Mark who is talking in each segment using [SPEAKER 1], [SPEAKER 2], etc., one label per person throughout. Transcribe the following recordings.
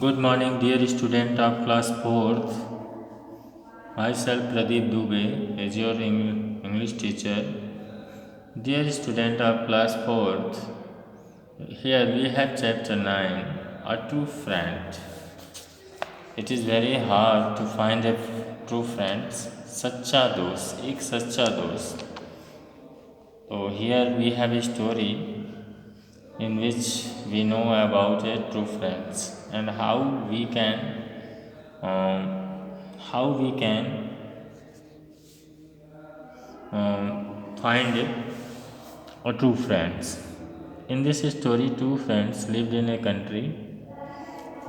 [SPEAKER 1] Good morning, dear student of class 4th. Myself Pradeep Dubey as your English teacher. Dear student of class 4th, here we have chapter 9, A True Friend. It is very hard to find a true friend. सच्चा दोस्त, एक सच्चा दोस्त. So here we have a story in which we know about a true friends and how we can find a true friends. In this story, two friends lived in a country.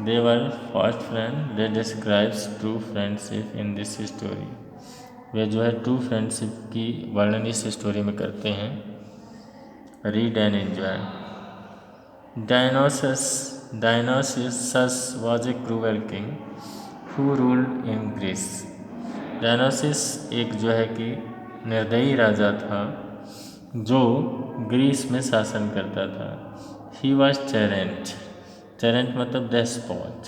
[SPEAKER 1] They were fast friends. They describes true friendship in this story. वे जो है true friendship की वर्णन इस story में करते हैं. Read and enjoy. Dionysus was a cruel king who ruled in Greece. डायनोसिस एक जो है कि निर्दयी राजा था जो ग्रीस में शासन करता था. ही वॉज टेरेंट मतलब despot.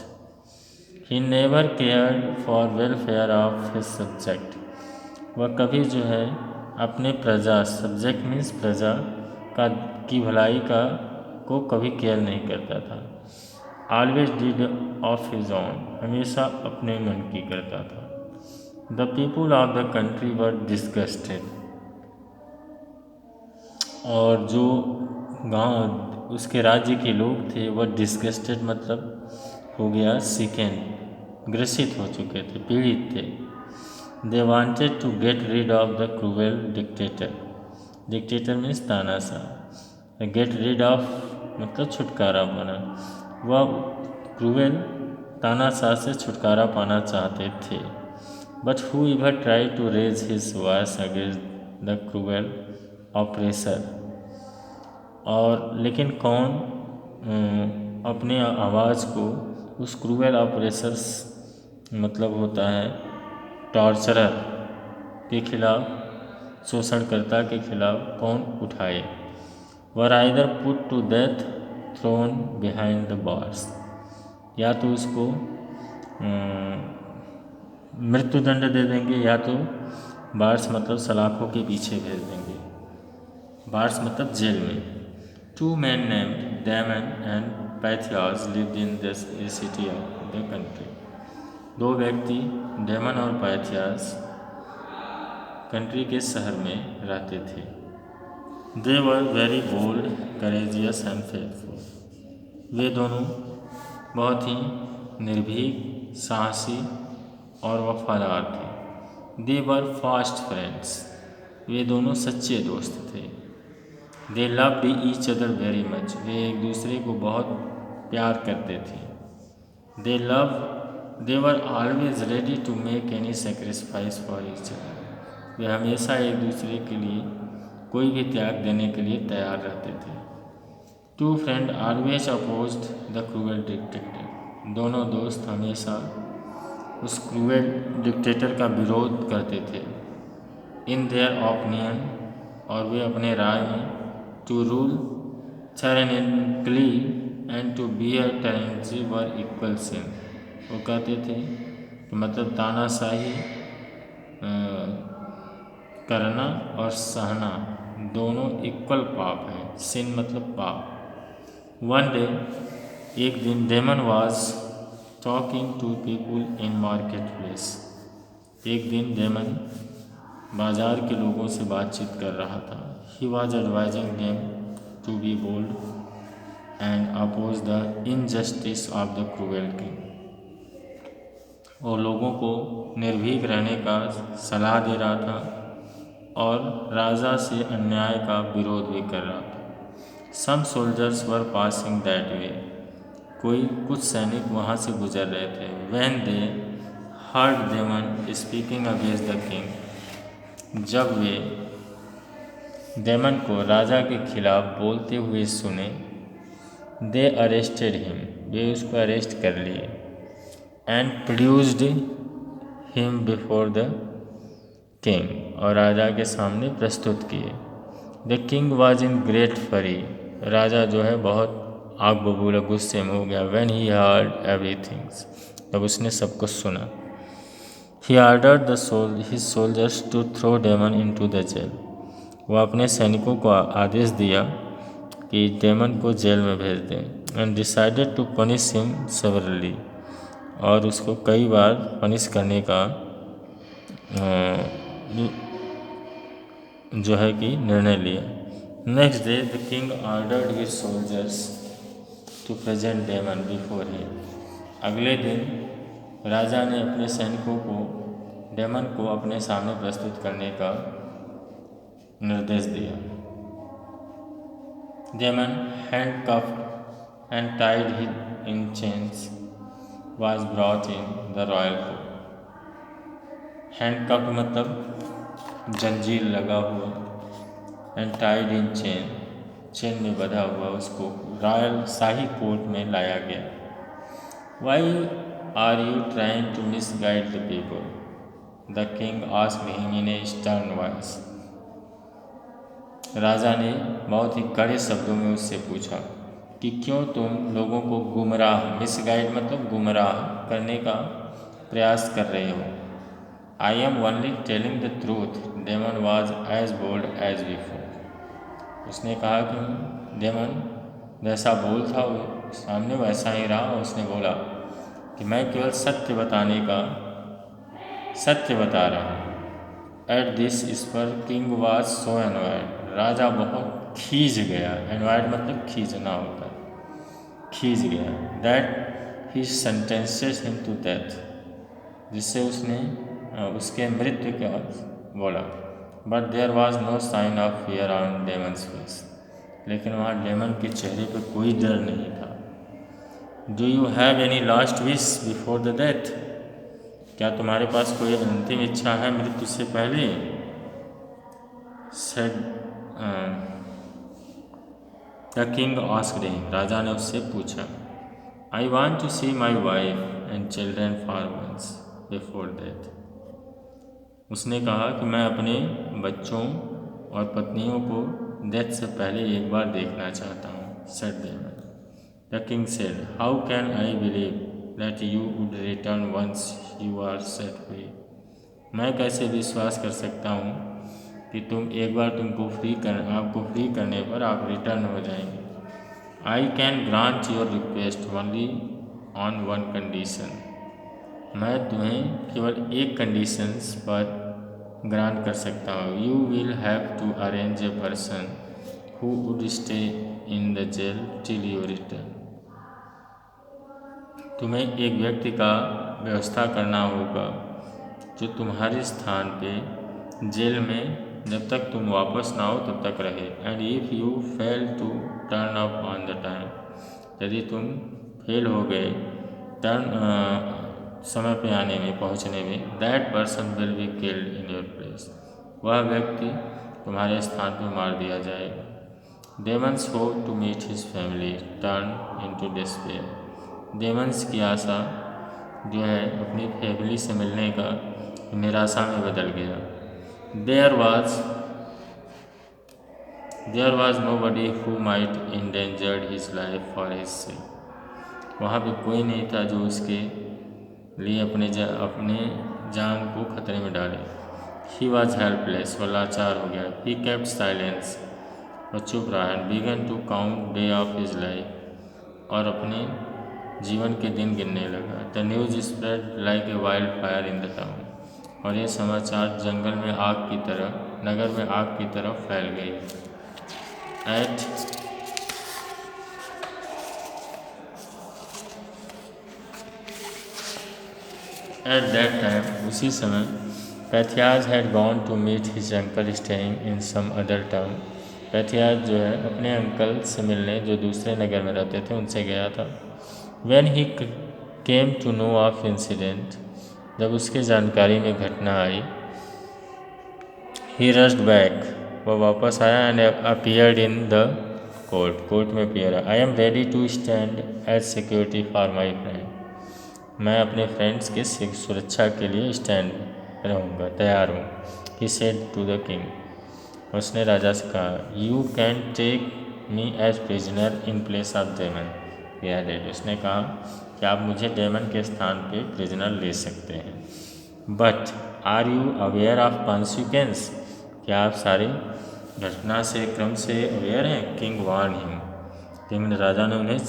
[SPEAKER 1] He never cared for welfare of his subject. वह कभी जो है अपने प्रजा, सब्जेक्ट मीन्स प्रजा का की भलाई का को कभी केयर नहीं करता था. Always did of his own, हमेशा अपने मन की करता था. The people of the country were disgusted. और जो गांव उसके राज्य के लोग थे वह डिस्गस्टेड मतलब हो गया सिकेन, ग्रसित हो चुके थे, पीड़ित थे. They wanted to get rid of the cruel dictator. Dictator means तानाशाह. गेट रिड ऑफ मतलब छुटकारा पाना. वह क्रूएल तानाशाह से छुटकारा पाना चाहते थे. But whoever try to raise his voice against the cruel oppressor. और लेकिन कौन अपने आवाज़ को उस क्रूएल ऑपरेसर्स मतलब होता है टॉर्चरर के खिलाफ, शोषणकर्ता के खिलाफ कौन उठाए. Were either put to death, thrown behind the bars. या तो उसको मृत्युदंड दे देंगे या तो बार्स मतलब सलाखों के पीछे भेज देंगे. बार्स मतलब जेल में. Two men named Damon and Pythias lived in this city of the country. दो व्यक्ति डेमन और पैथियास कंट्री के शहर में रहते थे. They were very bold, courageous and faithful. वे दोनों बहुत ही निर्भीक, साहसी और वफादार थे. They were fast friends. वे दोनों सच्चे दोस्त थे. They loved each other very much. वे एक दूसरे को बहुत प्यार करते थे. They were always ready to make any sacrifice for each other. वे हमेशा एक दूसरे के लिए कोई भी त्याग देने के लिए तैयार रहते थे. Two friend always opposed the cruel dictator. दोनों दोस्त हमेशा उस क्रूएल डिक्टेटर का विरोध करते थे. इन देयर ओपिनियन, और वे अपने राय में, to rule tyrannically and to bear tyranny were equal sin. वो कहते थे कि मतलब तानाशाही करना और सहना दोनों इक्वल पाप हैं. सिन मतलब पाप. वन डे, एक दिन, Damon was talking to people in market place. एक दिन डेमन बाजार के लोगों से बातचीत कर रहा था. He was advising them to be bold and oppose the injustice of the cruel king. और लोगों को निर्भीक रहने का सलाह दे रहा था और राजा से अन्याय का विरोध भी कर रहा था. Some soldiers were passing that way. कुछ सैनिक वहाँ से गुजर रहे थे. When they heard Damon speaking against the king. जब वे डेमन को राजा के खिलाफ बोलते हुए सुने, दे अरेस्टेड हिम. वे उसको अरेस्ट कर लिए. And produced him before the king. और राजा के सामने प्रस्तुत किए. The king was in great फरी. राजा जो है बहुत आग बबूला गुस्से में हो गया। व्हेन ही हर्ड एवरीथिंग, तब उसने सब कुछ सुना। He ordered his soldiers to throw Damon into the jail, वह अपने सैनिकों को आदेश दिया कि डेमन को जेल में भेज दें। And decided to punish him severely, और उसको कई बार पनिश करने का जो है कि निर्णय लिया। Next day the king ordered his soldiers to present Damon before him, अगले दिन राजा ने अपने सैनिकों को डेमन को अपने सामने प्रस्तुत करने का निर्देश दिया। Damon handcuffed and tied in chains was brought in the royal court. Handcuffed मतलब जंजीर लगा हुआ, and tied in chain, chain में बंधा हुआ उसको रॉयल शाही कोर्ट में लाया गया। Why are you trying to misguide the people, the king asked him in a stern voice. राजा ने बहुत ही कड़े शब्दों में उससे पूछा कि क्यों तुम लोगों को गुमराह, मिसगाइड मतलब गुमराह करने का प्रयास कर रहे हो। I am only telling the truth, Damon was as bold as before. उसने कहा कि डेमन जैसा बोल था वो सामने वैसा ही रहा। उसने बोला कि मैं केवल सत्य बता रहा हूँ। एट दिस इस पर किंग वॉज सो एनवायर्ड, राजा बहुत खींच गया। एनवायर्ड मतलब खींचना होता है, खींच गया। That he sentences him to death, जिससे उसने उसके मृत्यु का बोला। But there was no sign of fear on Damon's face, लेकिन वहाँ डेमन के चेहरे पर कोई डर नहीं था। Do you have any last wish before the death, क्या तुम्हारे पास कोई अंतिम इच्छा है मृत्यु से पहले। Said the king asked him, राजा ने उससे पूछा। I want to see my wife and children for once before death. उसने कहा कि मैं अपने बच्चों और पत्नियों को डेथ से पहले एक बार देखना चाहता हूँ। Said Damon. The king said, how can I believe that you would return once you are set free. मैं कैसे विश्वास कर सकता हूँ कि आपको फ्री करने पर आप रिटर्न हो जाएंगे। I can grant your request only on one condition, मैं तुम्हें केवल एक कंडीशंस पर ग्रांट कर सकता हूँ। You will have to arrange a person who would stay in the jail till you return. तुम्हें एक व्यक्ति का व्यवस्था करना होगा जो तुम्हारे स्थान पे जेल में जब तक तुम वापस ना हो तब तक रहे। And if you fail to turn up on the time, यदि तुम फेल हो गए समय पे आने में, पहुंचने में, that person will be killed in your place, वह व्यक्ति तुम्हारे स्थान पे मार दिया जाएगा। Damon's hope to meet his family turn into despair, Damon's की आशा जो है अपनी फैमिली से मिलने का निराशा में बदल गया। There was nobody who might endangered his life for his sake, वहाँ पे कोई नहीं था जो उसके लिए अपने जान को खतरे में डाले। ही वॉज हेल्पलेस, वह लाचार हो गया। ही केप्ट साइलेंस, वह चुप रहा। And began to count day of his life, और अपने जीवन के दिन गिनने लगा। The news spread like a wild fire in the town, और ये समाचार नगर में आग की तरह फैल गई। एट दैट टाइम, उसी समय, Pythias had gone to meet his uncle staying in some other town. Pythias जो है अपने अंकल से मिलने जो दूसरे नगर में रहते थे उनसे गया था। When he came to know of incident, जब उसके जानकारी में घटना आई, he rushed back, वह वापस आया। and appeared in the court में appear। I am ready to stand as security for my friend, मैं अपने फ्रेंड्स की सुरक्षा के लिए स्टैंड रहूँगा, तैयार हूँ। He said to the king, उसने राजा से कहा, You can take me as prisoner in place of Damon, he added. उसने कहा कि आप मुझे डेमन के स्थान पे प्रिजनर ले सकते हैं। But are you aware of consequence, क्या आप सारे घटना से क्रम से अवेयर हैं? किंग वार्न हिम, किंग राजा ने उन्हें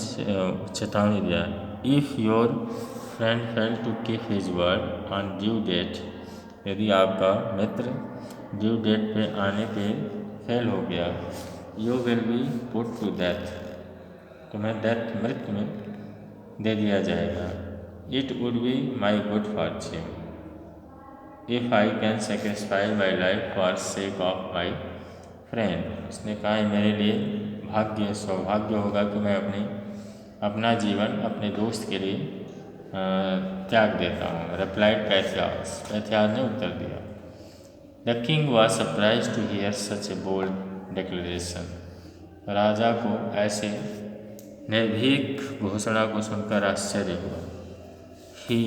[SPEAKER 1] चेतावनी दिया। If your friend fail to keep his word on due date, यदि आपका मित्र ड्यू डेट पे आने पे फेल हो गया, you will be put to death, तुम्हें डेथ मृत्यु में दे दिया जाएगा। It would be my good fortune if I can sacrifice my life for sake of my friend. उसने कहा मेरे लिए भाग्य सौभाग्य होगा कि मैं अपना जीवन अपने दोस्त के लिए त्याग देता हूँ। रिप्लाइड पैथियास, पैथियास ने उत्तर दिया। The king was surprise to hear such a bold declaration, राजा को ऐसे निर्भीक घोषणा को सुनकर आश्चर्य हुआ। ही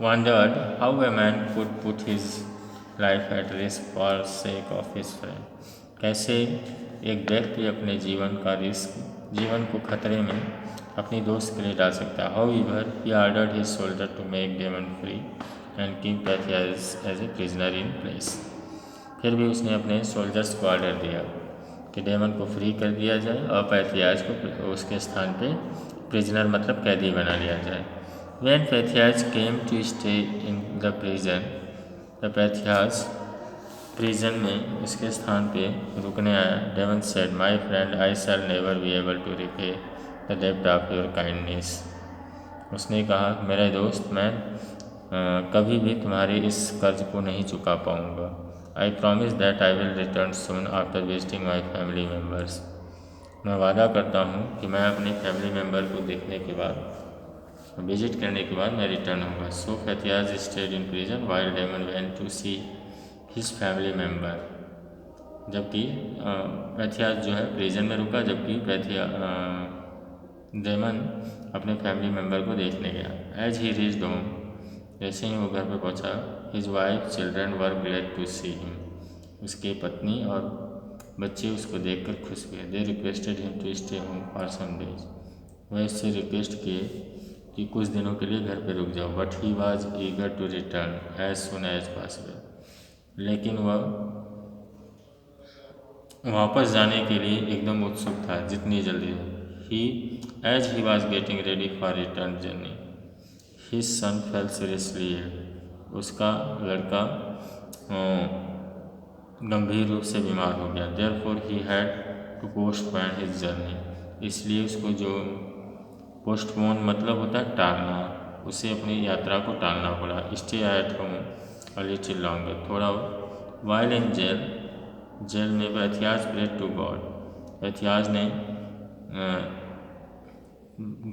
[SPEAKER 1] wondered how a man could put his life at risk for sake of his friend, कैसे एक व्यक्ति अपने जीवन को खतरे में अपनी दोस्त के लिए डाल सकता है। However, he ordered his soldier to make Damon free and keep Pythias as a prisoner in place. फिर भी उसने अपने सोल्जर्स को ऑर्डर दिया कि डेमन को फ्री कर दिया जाए और पैथियाज को उसके स्थान पे प्रिजनर मतलब कैदी बना लिया जाए। When Pythias came to stay in the prison, the Pythias prison में उसके स्थान पे रुकने आया। Damon said, My friend, I shall never be able to repay the debt of your kindness. उसने कहा मेरे दोस्त, मैं कभी भी तुम्हारे इस कर्ज को नहीं चुका पाऊँगा। I promise that I will return soon after visiting my family members. मैं वादा करता हूँ कि मैं अपने फैमिली मेम्बर को देखने के बाद, विजिट करने के बाद मैं रिटर्न होगा। So Pythias stayed in prison while Damon went to see his family member, जबकि पैथियास जो है प्रिजन में रुका, जबकि डेमन अपने फैमिली मेम्बर को देखने गया। एज ही रीच्ड होम, जैसे ही वो घर पर पहुंचा, his wife children were glad to see him, उसकी पत्नी और बच्चे उसको देखकर खुश हुए। They requested him to stay home for some days, वह इससे रिक्वेस्ट किए कि कुछ दिनों के लिए घर पर रुक जाओ। But he was eager to return as soon as possible, लेकिन वह वापस जाने के लिए एकदम उत्सुक था जितनी जल्दी हो। As he was getting ready for return journey, his son fell seriously ill. उसका लड़का गंभीर रूप से बीमार हो गया। Therefore he had to postpone his journey. इसलिए उसको जो पोस्टपोन मतलब होता है टालना, उसे अपनी यात्रा को टालना पड़ा। Stay at home a little longer, थोड़ा। While in जेल में पैथियास प्रेड टू गॉड, पैथियास ने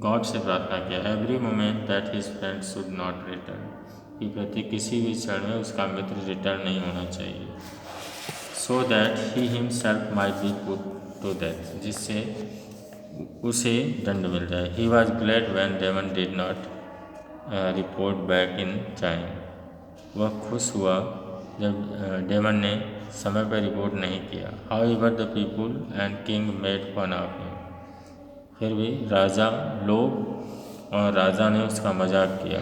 [SPEAKER 1] गॉड से प्रार्थना किया। Every moment that his friend should not return, कि प्रति किसी भी क्षण में उसका मित्र रिटर्न नहीं होना चाहिए। So that he himself might be put to death, जिससे उसे दंड मिल जाए। He was glad when Damon did not report back in time, वह खुश हुआ जब डेमन ने समय पर रिपोर्ट नहीं किया। However the people and king made fun of him, फिर भी लोग और राजा ने उसका मजाक किया।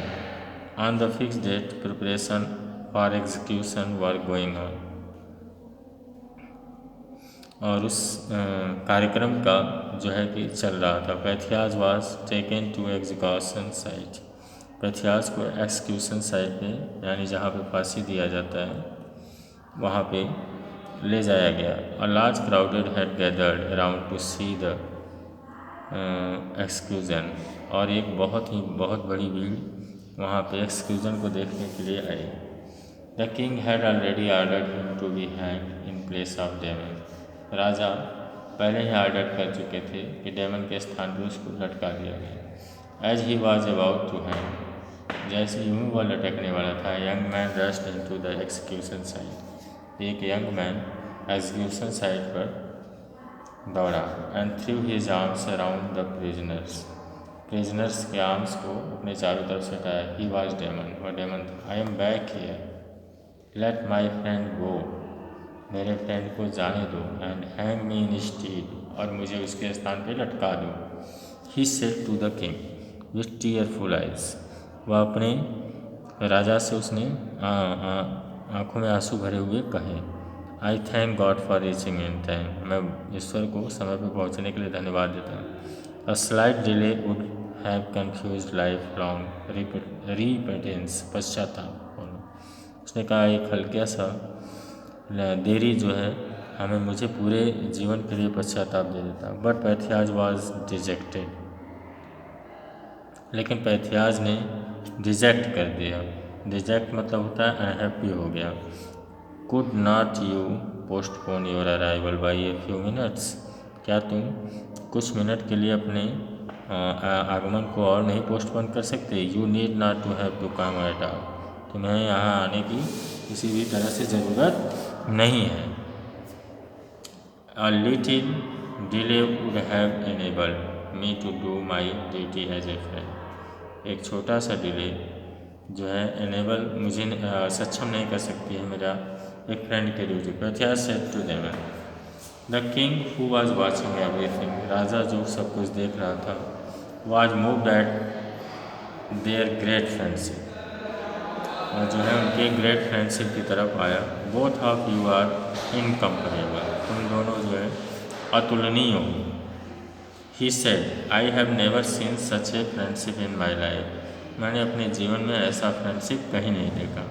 [SPEAKER 1] On the fix date preparation for execution were going on, और उस कार्यक्रम का जो है कि चल रहा था। Pythias was taken to execution site, Pythias को एक्सक्यूशन साइट पे, यानी जहाँ पे फांसी दिया जाता है, वहाँ पे ले जाया गया। A large crowded had gathered around to see the execution, और एक बहुत बड़ी भीड़ वहाँ पे एक्सक्यूजन को देखने के लिए आई। The king had already ordered him to be hanged in place of Damon, राजा पहले ही ऑर्डर कर चुके थे कि डेमन के स्थान पर उसको लटका दिया गया। As he was about to hang, जैसे यूँ वह लटकने वाला था, young man rushed into the execution site, एक यंग मैन एग्जीक्यूशन साइट पर दौड़ा। And threw his arms around the prisoners के आर्म्स को अपने चारों तरफ से हटाया। ही वॉज डेमन, वह डेमन था। I am back here, let my friend go, मेरे फ्रेंड को जाने दो, and hang me instead, और मुझे उसके स्थान पे लटका दो। He said to the king with tearful eyes, वह अपने राजा से उसने आंखों में आंसू भरे हुए कहे। आई thank God for reaching in time, मैं ईश्वर को समय पर पहुंचने के लिए धन्यवाद देता हूँ। A slight delay would have confuse life long repentance, पश्चाताप होना। उसने कहा एक हल्का सा देरी जो है हमें मुझे पूरे जीवन के लिए पश्चाताप दे देता। बट पैथियाज वॉज डिजेक्टेड, लेकिन पैथियाज ने रिजेक्ट कर दिया। रिजेक्ट मतलब होता है अनहैप्पी हो गया। Could not you postpone your arrival by a few minutes, क्या तुम कुछ मिनट के लिए अपने आगमन को और नहीं पोस्टपोन कर सकते। You need not to have to come at all, तुम्हें यहाँ आने की किसी भी तरह से ज़रूरत नहीं है। A little delay would have enabled me to do my duty as a friend, एक छोटा सा डिले जो है एनेबल मुझे सक्षम नहीं कर सकती है मेरा एक फ्रेंड के ड्यूटी पर। Pythias said to them, the king who was watching everything, राजा जो सब कुछ देख रहा था, was moved at their great friendship, और जो है उनके ग्रेट फ्रेंडशिप की तरफ आया। Both of you are incomparable, तुम दोनों जो है अतुलनीय हो। He said I have never seen such a friendship in my life, मैंने अपने जीवन में ऐसा फ्रेंडशिप कहीं नहीं देखा।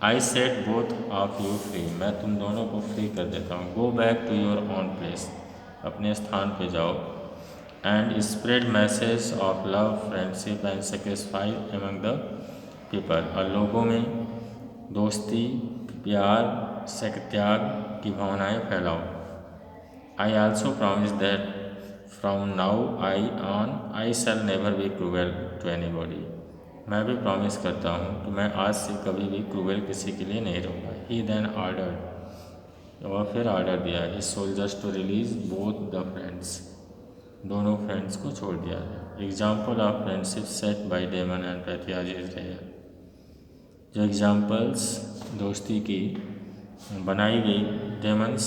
[SPEAKER 1] I said both of you free, मैं तुम दोनों को फ्री कर देता हूँ। Go back to your own place, अपने स्थान पे जाओ। And spread message of love friendship and sacrifice among the people, और लोगों में दोस्ती, प्यार, त्याग की भावनाएं फैलाओ। I also promise that from now I shall never be cruel to anybody, मैं भी प्रॉमिस करता हूँ कि मैं आज से कभी भी क्रूएल किसी के लिए नहीं रहूँगा। ही देन ऑर्डर्ड, वह फिर ऑर्डर दिया his soldiers to release both the friends, दोनों फ्रेंड्स को छोड़ दिया गया। Example of friendship set by Damon and Pythias is rare, जो एग्जाम्पल्स दोस्ती की बनाई गई डेमन्स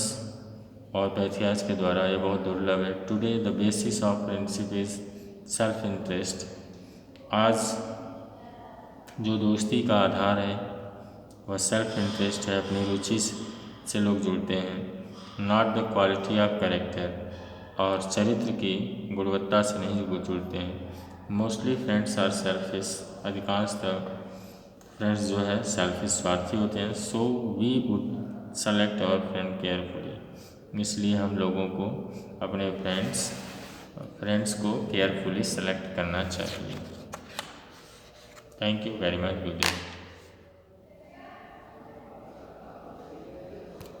[SPEAKER 1] और पैथियाज के द्वारा ये बहुत दुर्लभ है। Today the basis of friendship is self interest, आज जो दोस्ती का आधार है वह सेल्फ इंटरेस्ट है, अपनी रुचि से लोग जुड़ते हैं। Not the quality of character, और चरित्र की गुणवत्ता से नहीं जुड़ते हैं। मोस्टली फ्रेंड्स आर सेल्फिश, अधिकांशतः फ्रेंड्स जो है सेल्फिश, स्वार्थी होते हैं। So we would select our friend carefully, इसलिए हम लोगों को अपने फ्रेंड्स को केयरफुली सेलेक्ट करना चाहिए। Thank you very much Gurudev.